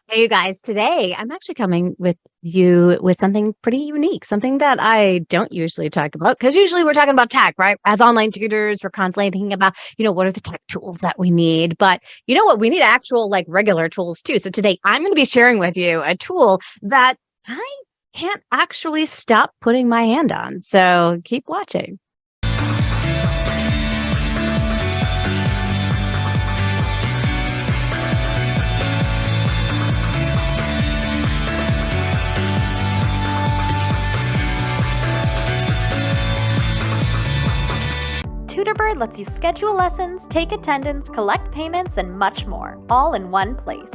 Hey, you guys, today I'm actually coming with you with something pretty unique, something that I don't usually talk about because usually we're talking about tech, right? As online tutors, we're constantly thinking about, what are the tech tools that we need? But you know what? We need actual, like regular tools too. So today I'm going to be sharing with you a tool that I can't actually stop putting my hand on. So keep watching. TutorBird lets you schedule lessons, take attendance, collect payments, and much more, all in one place.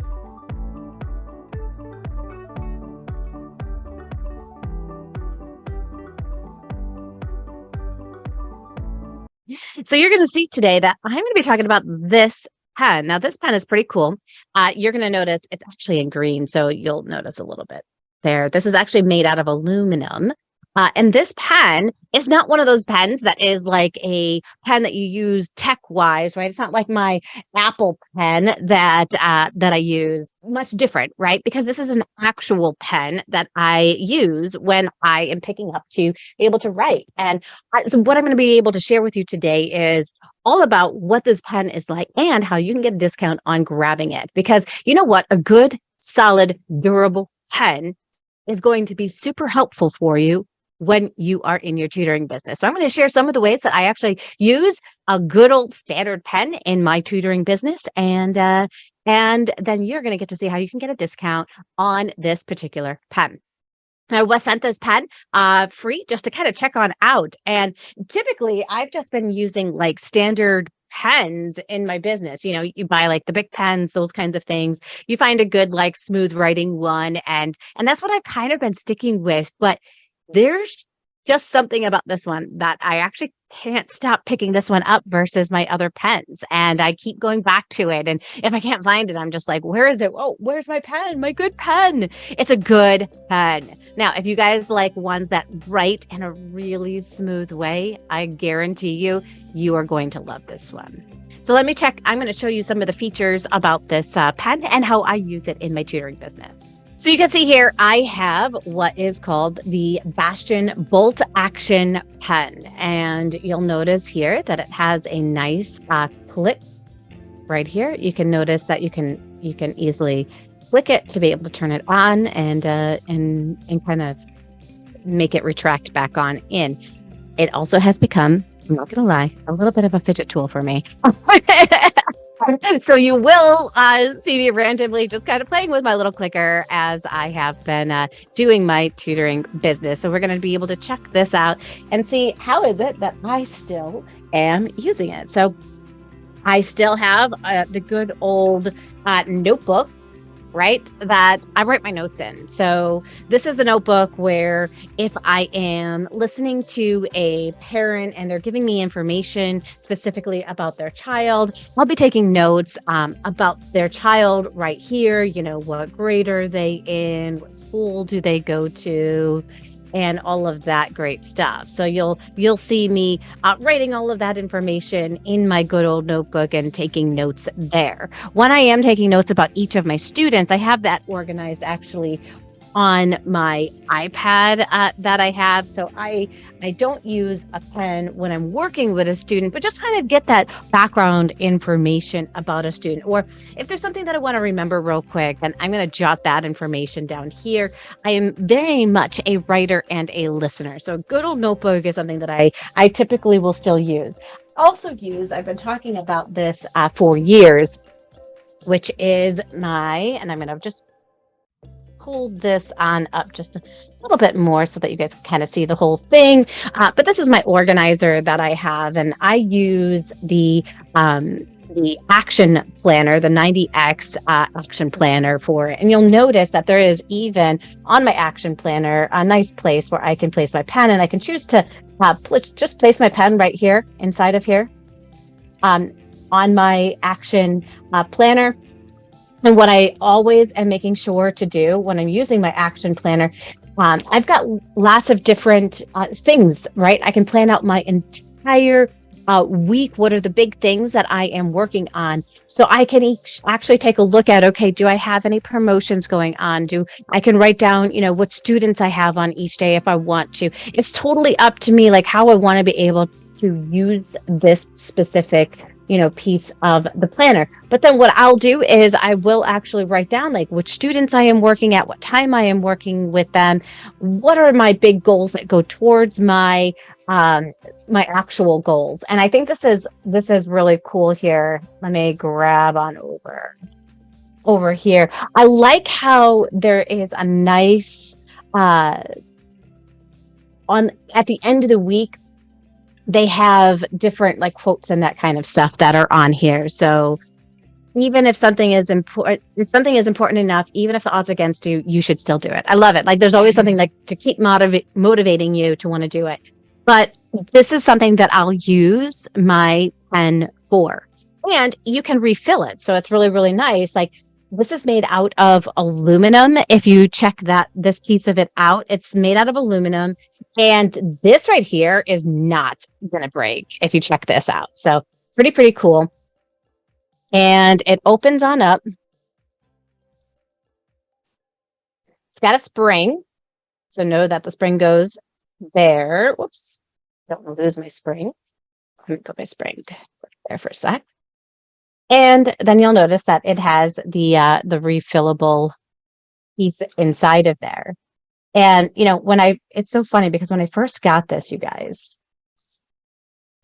So you're going to see today that I'm going to be talking about this pen. Now, this pen is pretty cool. You're going to notice it's actually in green, so you'll notice a little bit there. This is actually made out of aluminum. And this pen is not one of those pens that is like a pen that you use tech-wise, right? It's not like my Apple pen that I use. Much different, right? Because this is an actual pen that I use when I am picking up to be able to write. And so what I'm going to be able to share with you today is all about what this pen is like and how you can get a discount on grabbing it. Because you know what? A good, solid, durable pen is going to be super helpful for you when you are in your tutoring business. So I'm going to share some of the ways that I actually use a good old standard pen in my tutoring business. And then you're going to get to see how you can get a discount on this particular pen. I was sent this pen free just to kind of check on out. And typically I've just been using like standard pens in my business. You buy like the big pens, those kinds of things. You find a good like smooth writing one. And that's what I've kind of been sticking with. But there's just something about this one that I actually can't stop picking this one up versus my other pens. And I keep going back to it. And if I can't find it, I'm just like, where is it? Oh, where's my pen? My good pen. It's a good pen. Now, if you guys like ones that write in a really smooth way, I guarantee you are going to love this one. So let me check. I'm going to show you some of the features about this pen and how I use it in my tutoring business. So you can see here, I have what is called the Bastion Bolt-Action Pen. And you'll notice here that it has a nice click right here. You can notice that you can easily click it to be able to turn it on and kind of make it retract back on in. It also has become, I'm not going to lie, a little bit of a fidget tool for me. So you will see me randomly just kind of playing with my little clicker as I have been doing my tutoring business. So we're going to be able to check this out and see how is it that I still am using it. So I still have the good old notebook, right, that I write my notes in. So this is the notebook where if I am listening to a parent and they're giving me information specifically about their child, I'll be taking notes about their child right here. What grade are they in? What school do they go to? And all of that great stuff. So you'll see me writing all of that information in my good old notebook and taking notes there. When I am taking notes about each of my students, I have that organized actually on my iPad that I have. So I don't use a pen when I'm working with a student, but just kind of get that background information about a student. Or if there's something that I want to remember real quick, then I'm going to jot that information down here. I am very much a writer and a listener. So a good old notebook is something that I typically will still use. I've been talking about this for years, which is and I'm going to just hold this on up just a little bit more so that you guys can kind of see the whole thing. But this is my organizer that I have, and I use the action planner, the 90X action planner for it. And you'll notice that there is even on my action planner a nice place where I can place my pen, and I can choose to just place my pen right here inside of here on my action planner. And what I always am making sure to do when I'm using my action planner, I've got lots of different things, right? I can plan out my entire week, what are the big things that I am working on? So I can actually take a look at, okay, do I have any promotions going on? I can write down, what students I have on each day if I want to. It's totally up to me, like how I want to be able to use this specific piece of the planner. But then what I'll do is I will actually write down like which students I am working at, what time I am working with them, what are my big goals that go towards my my actual goals. And I think this is really cool here. Let me grab on over here. I like how there is a nice at the end of the week, they have different like quotes and that kind of stuff that are on here. So even if something is important enough, even if the odds are against you, you should still do it. I love it. Like there's always something like to keep motivating you to want to do it. But this is something that I'll use my pen for. And you can refill it. So it's really, really nice. Like this is made out of aluminum. If you check this piece of it out, it's made out of aluminum. And this right here is not going to break if you check this out. So pretty cool. And it opens on up. It's got a spring. So know that the spring goes there. Whoops. Don't want to lose my spring. Let me put my spring there for a sec. And then you'll notice that it has the refillable piece inside of there. And, it's so funny because when I first got this, you guys,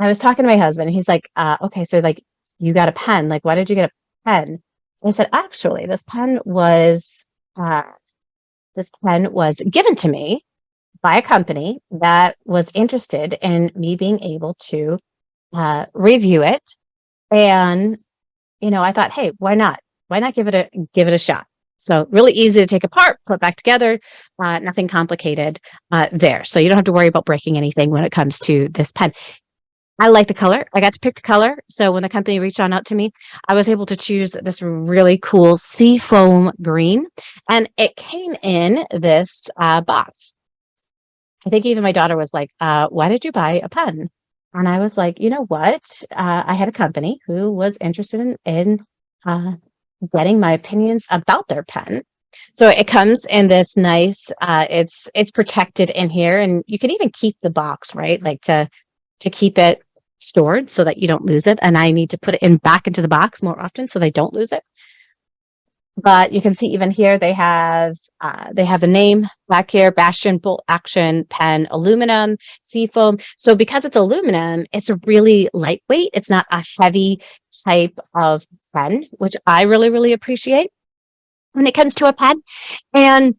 I was talking to my husband and he's like, okay, so like you got a pen. Like, why did you get a pen? And I said, actually, this pen was given to me by a company that was interested in me being able to review it. And, I thought, hey, why not? Why not give it a shot? So really easy to take apart, put back together, nothing complicated there. So you don't have to worry about breaking anything when it comes to this pen. I like the color. I got to pick the color. So when the company reached out to me, I was able to choose this really cool seafoam green. And it came in this box. I think even my daughter was like, why did you buy a pen? And I was like, you know what? I had a company who was interested in getting my opinions about their pen. So it comes in this nice, it's protected in here, and you can even keep the box, right? Like to keep it stored so that you don't lose it. And I need to put it back into the box more often so they don't lose it. But you can see even here they have the name back here, Bastion Bolt-Action Pen Aluminum Seafoam. So because it's aluminum, it's really lightweight. It's not a heavy type of pen, which I really, really appreciate when it comes to a pen. And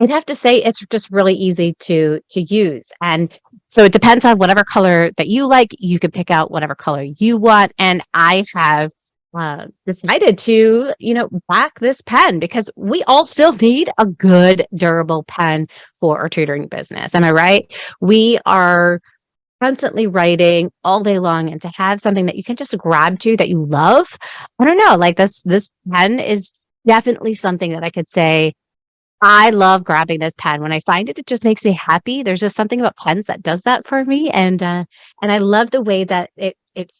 I'd have to say it's just really easy to use. And so it depends on whatever color that you like. You can pick out whatever color you want. And I have decided to, back this pen because we all still need a good, durable pen for our tutoring business. Am I right? We are constantly writing all day long, and to have something that you can just grab to that you love, I don't know, like this pen is definitely something that I could say, I love grabbing this pen. When I find it, it just makes me happy. There's just something about pens that does that for me. And I love the way that it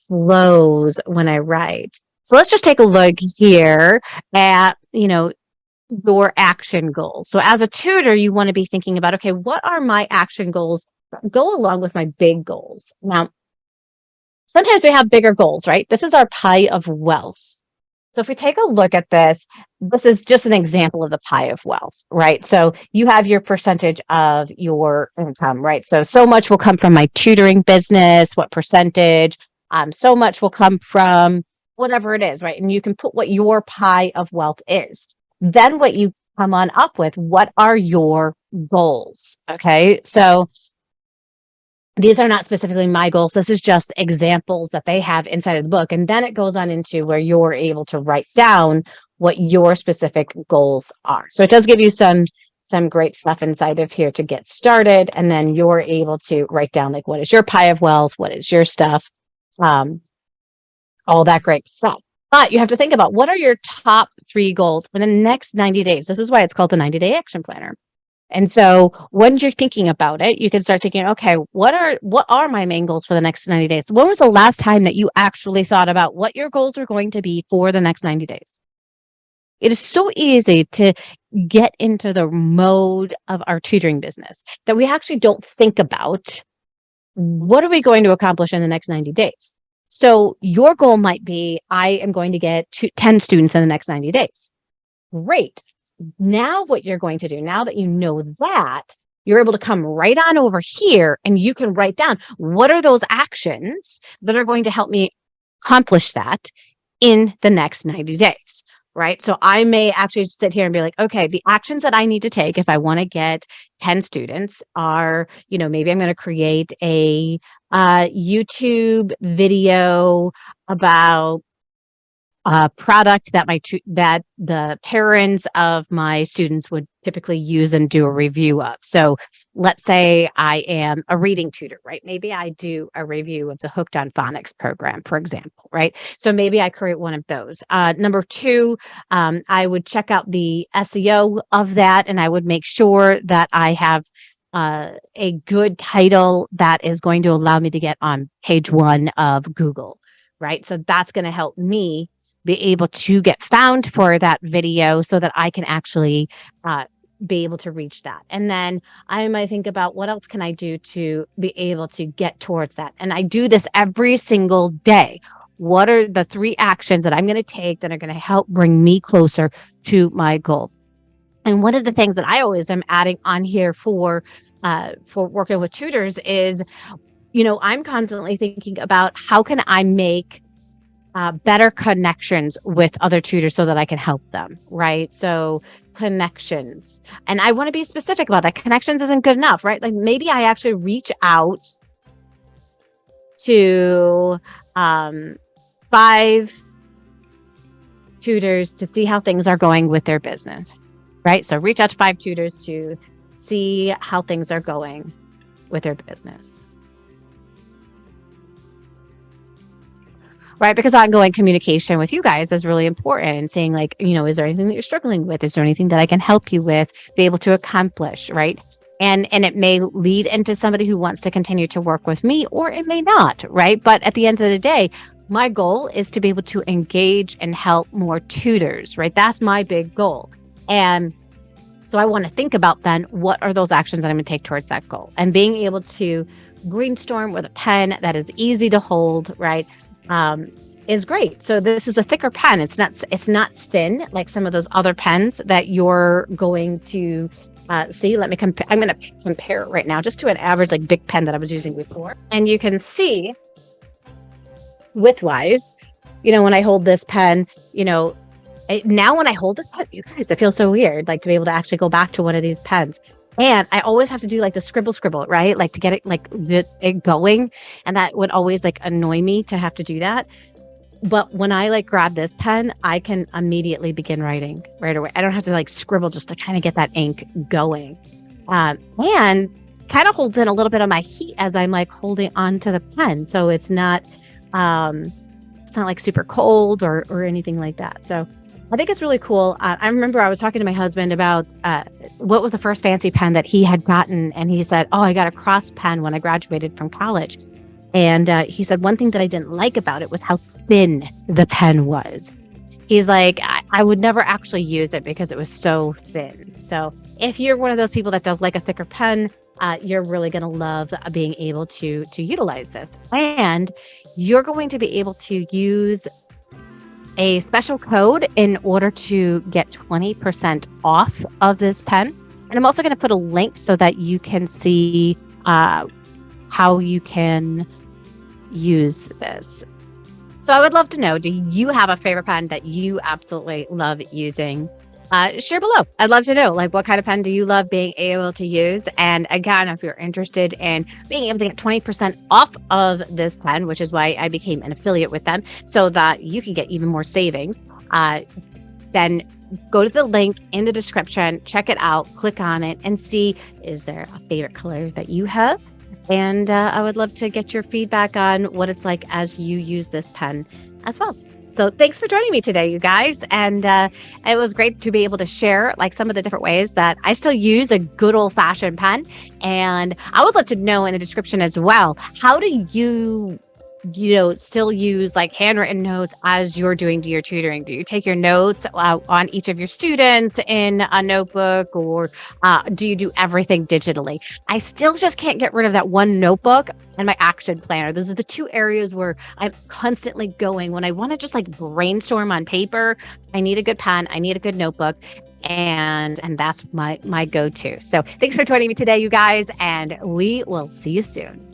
flows when I write. So let's just take a look here at, your action goals. So as a tutor, you want to be thinking about, okay, what are my action goals that go along with my big goals? Now, sometimes we have bigger goals, right? This is our pie of wealth. So if we take a look at this is just an example of the pie of wealth, right? So you have your percentage of your income, right? So much will come from my tutoring business, what percentage, so much will come from whatever it is, right? And you can put what your pie of wealth is. Then what you come on up with, what are your goals? Okay. So these are not specifically my goals. This is just examples that they have inside of the book. And then it goes on into where you're able to write down what your specific goals are. So it does give you some great stuff inside of here to get started. And then you're able to write down like, what is your pie of wealth? What is your stuff? All that great stuff. But you have to think about what are your top 3 goals for the next 90 days. This is why it's called the 90-day action planner. And so when you're thinking about it, you can start thinking, okay, what are my main goals for the next 90 days? When was the last time that you actually thought about what your goals are going to be for the next 90 days? It is so easy to get into the mode of our tutoring business that we actually don't think about what are we going to accomplish in the next 90 days. So your goal might be, I am going to get 10 students in the next 90 days. Great. Now what you're going to do, now that you know that, you're able to come right on over here and you can write down what are those actions that are going to help me accomplish that in the next 90 days. Right. So I may actually sit here and be like, okay, the actions that I need to take if I want to get 10 students are, maybe I'm going to create a YouTube video about a product that that the parents of my students would typically use and do a review of. So let's say I am a reading tutor, right? Maybe I do a review of the Hooked on Phonics program, for example, right? So maybe I create one of those. Number two, I would check out the SEO of that, and I would make sure that I have a good title that is going to allow me to get on page 1 of Google, right? So that's going to help me be able to get found for that video so that I can actually be able to reach that. And then I might think about what else can I do to be able to get towards that. And I do this every single day. What are the 3 actions that I'm going to take that are going to help bring me closer to my goal? And one of the things that I always am adding on here for working with tutors is, I'm constantly thinking about how can I make better connections with other tutors so that I can help them, right? So connections. And I want to be specific about that. Connections isn't good enough, right? Like maybe I actually reach out to 5 tutors to see how things are going with their business, right? So reach out to 5 tutors to see how things are going with their business. Right, because ongoing communication with you guys is really important, and saying like, is there anything that you're struggling with? Is there anything that I can help you with, be able to accomplish, right? And it may lead into somebody who wants to continue to work with me, or it may not, right? But at the end of the day, my goal is to be able to engage and help more tutors, right? That's my big goal. And so I want to think about then, what are those actions that I'm going to take towards that goal? And being able to brainstorm with a pen that is easy to hold, right? Is great. So this is a thicker pen. It's not thin like some of those other pens that you're going to see. Let me compare. I'm going to compare it right now just to an average like big pen that I was using before. And you can see widthwise, when I hold this pen, now when I hold this pen, you guys, it feels so weird, like to be able to actually go back to one of these pens. And I always have to do like the scribble, right? Like to get it like it going. And that would always like annoy me to have to do that. But when I like grab this pen, I can immediately begin writing right away. I don't have to like scribble just to kind of get that ink going. And kind of holds in a little bit of my heat as I'm like holding onto the pen. So it's not like super cold or anything like that. So I think it's really cool. I remember I was talking to my husband about what was the first fancy pen that he had gotten. And he said, I got a Cross pen when I graduated from college. And he said, one thing that I didn't like about it was how thin the pen was. He's like, I would never actually use it because it was so thin. So if you're one of those people that does like a thicker pen, you're really going to love being able to utilize this. And you're going to be able to use a special code in order to get 20% off of this pen. And I'm also going to put a link so that you can see how you can use this. So I would love to know, do you have a favorite pen that you absolutely love using? Share below. I'd love to know, like, what kind of pen do you love being able to use? And again, if you're interested in being able to get 20% off of this pen, which is why I became an affiliate with them, so that you can get even more savings, then go to the link in the description, check it out, click on it, and see, is there a favorite color that you have? And I would love to get your feedback on what it's like as you use this pen as well. So thanks for joining me today, you guys. And it was great to be able to share like some of the different ways that I still use a good old fashioned pen. And I would let you know in the description as well, how do you still use like handwritten notes as you're doing your tutoring? Do you take your notes on each of your students in a notebook, or do you do everything digitally? I still just can't get rid of that one notebook and my action planner. Those are the two areas where I'm constantly going when I want to just like brainstorm on paper. I need a good pen. I need a good notebook. And that's my go-to. So thanks for joining me today, you guys, and we will see you soon.